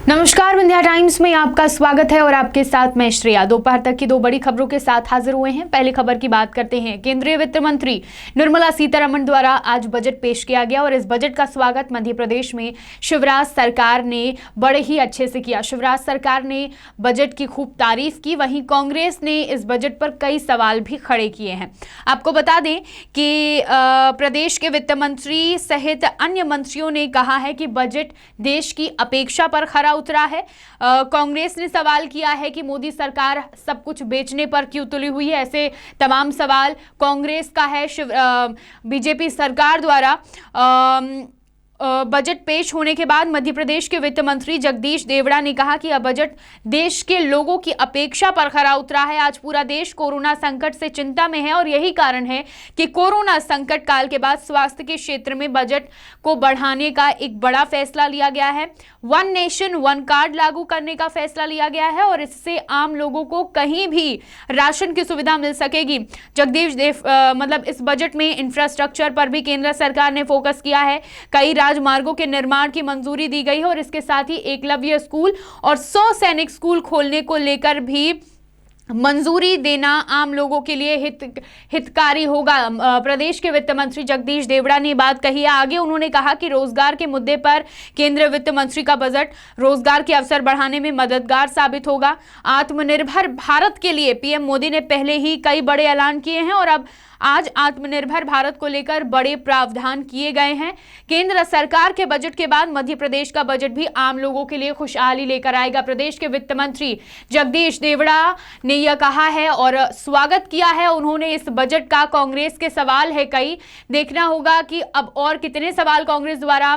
नमस्कार, विंध्या टाइम्स में आपका स्वागत है और आपके साथ मैं श्रेया। दोपहर तक की दो बड़ी खबरों के साथ हाजिर हुए हैं। पहली खबर की बात करते हैं। केंद्रीय वित्त मंत्री निर्मला सीतारमण द्वारा आज बजट पेश किया गया और इस बजट का स्वागत मध्य प्रदेश में शिवराज सरकार ने बड़े ही अच्छे से किया। शिवराज सरकार ने बजट की खूब तारीफ की, वहीं कांग्रेस ने इस बजट पर कई सवाल भी खड़े किए हैं। आपको बता दें कि प्रदेश के वित्त मंत्री सहित अन्य मंत्रियों ने कहा है कि बजट देश की अपेक्षा पर खरा उतरा है। कांग्रेस ने सवाल किया है कि मोदी सरकार सब कुछ बेचने पर क्यों तुली हुई है। ऐसे तमाम सवाल कांग्रेस का है। बीजेपी सरकार द्वारा बजट पेश होने के बाद मध्य प्रदेश के वित्त मंत्री जगदीश देवड़ा ने कहा कि यह बजट देश के लोगों की अपेक्षा पर खरा उतरा है। आज पूरा देश कोरोना संकट से चिंता में है और यही कारण है कि कोरोना संकट काल के बाद स्वास्थ्य के क्षेत्र में बजट को बढ़ाने का एक बड़ा फैसला लिया गया है। वन नेशन वन कार्ड लागू करने का फैसला लिया गया है और इससे आम लोगों को कहीं भी राशन की सुविधा मिल सकेगी। इस बजट में इंफ्रास्ट्रक्चर पर भी केंद्र सरकार ने फोकस किया है। कई राजमार्गों के निर्माण की मंजूरी दी गई है और इसके साथ ही एकलव्य स्कूल और 100 सैनिक स्कूल खोलने को लेकर भी मंजूरी देना आम लोगों के लिए हितकारी होगा। प्रदेश के वित्त मंत्री जगदीश देवड़ा ने बात कही है। आगे उन्होंने कहा कि रोजगार के मुद्दे पर केंद्रीय वित्त मंत्री का बजट रोजगार के अवसर बढ़ाने में मददगार साबित होगा। आत्मनिर्भर भारत के लिए पीएम मोदी ने पहले ही कई बड़े ऐलान किए हैं और अब आज आत्मनिर्भर भारत को लेकर बड़े प्रावधान किए गए हैं। केंद्र सरकार के बजट के बाद मध्य प्रदेश का बजट भी आम लोगों के लिए खुशहाली लेकर आएगा। प्रदेश के वित्त मंत्री जगदीश देवड़ा ने यह कहा है और स्वागत किया है उन्होंने इस बजट का। कांग्रेस के सवाल है कई, देखना होगा कि अब और कितने सवाल कांग्रेस द्वारा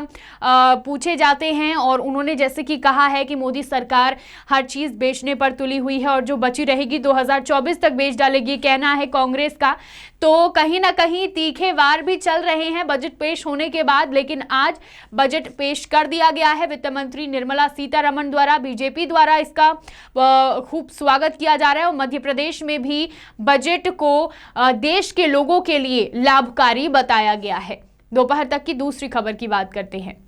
पूछे जाते हैं। और उन्होंने जैसे कि कहा है कि मोदी सरकार हर चीज बेचने पर तुली हुई है और जो बची रहेगी 2024 तक बेच डालेगी, कहना है कांग्रेस का। तो कहीं ना कहीं तीखे वार भी चल रहे हैं बजट पेश होने के बाद, लेकिन आज बजट पेश कर दिया गया है वित्त मंत्री निर्मला सीतारमण द्वारा। बीजेपी द्वारा इसका खूब स्वागत किया जा रहा है और मध्य प्रदेश में भी बजट को देश के लोगों के लिए लाभकारी बताया गया है। दोपहर तक की दूसरी खबर की बात करते हैं।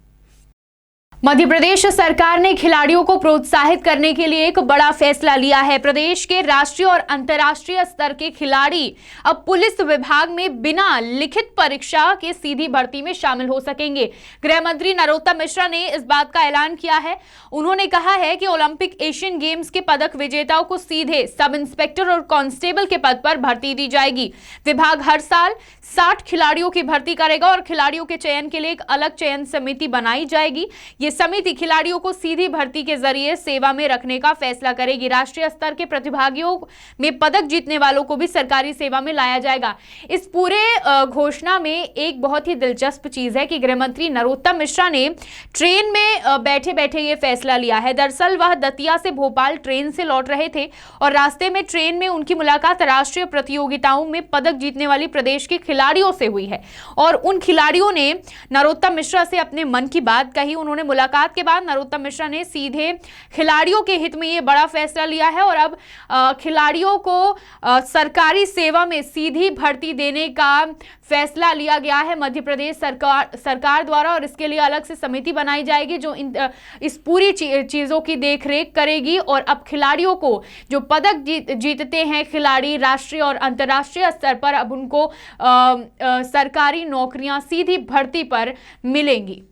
मध्य प्रदेश सरकार ने खिलाड़ियों को प्रोत्साहित करने के लिए एक बड़ा फैसला लिया है। प्रदेश के राष्ट्रीय और अंतर्राष्ट्रीय स्तर के खिलाड़ी अब पुलिस विभाग में बिना लिखित परीक्षा के सीधी भर्ती में शामिल हो सकेंगे। गृह मंत्री नरोत्तम मिश्रा ने इस बात का ऐलान किया है। उन्होंने कहा है कि ओलंपिक, एशियन गेम्स के पदक विजेताओं को सीधे सब इंस्पेक्टर और कांस्टेबल के पद पर भर्ती दी जाएगी। विभाग हर साल 60 खिलाड़ियों की भर्ती करेगा और खिलाड़ियों के चयन के लिए एक अलग चयन समिति बनाई जाएगी। ये समिति खिलाड़ियों को सीधी भर्ती के जरिए सेवा में रखने का फैसला करेगी। राष्ट्रीय स्तर के प्रतिभागियों में पदक जीतने वालों को भी सरकारी सेवा में लाया जाएगा। इस पूरे घोषणा में एक बहुत ही दिलचस्प चीज है कि गृह मंत्री नरोत्तम मिश्रा ने ट्रेन में बैठे बैठे ये फैसला लिया है। दरअसल वह दतिया से भोपाल ट्रेन से लौट रहे थे और रास्ते में ट्रेन में उनकी मुलाकात राष्ट्रीय प्रतियोगिताओं में पदक जीतने वाली प्रदेश के खिलाड़ियों से हुई है और उन खिलाड़ियों ने नरोत्तम मिश्रा से अपने मन की बात कही। उन्होंने मुलाकात के बाद नरोत्तम मिश्रा ने सीधे खिलाड़ियों के हित में यह बड़ा फैसला लिया है और अब खिलाड़ियों को सरकारी सेवा में सीधी भर्ती देने का फैसला लिया गया है मध्य प्रदेश सरकार द्वारा और इसके लिए अलग से समिति बनाई जाएगी जो इस पूरी चीजों की देखरेख करेगी। और अब खिलाड़ियों को जो पदक जीतते हैं खिलाड़ी राष्ट्रीय और अंतर्राष्ट्रीय स्तर पर, अब उनको सरकारी नौकरियां सीधी भर्ती पर मिलेंगी।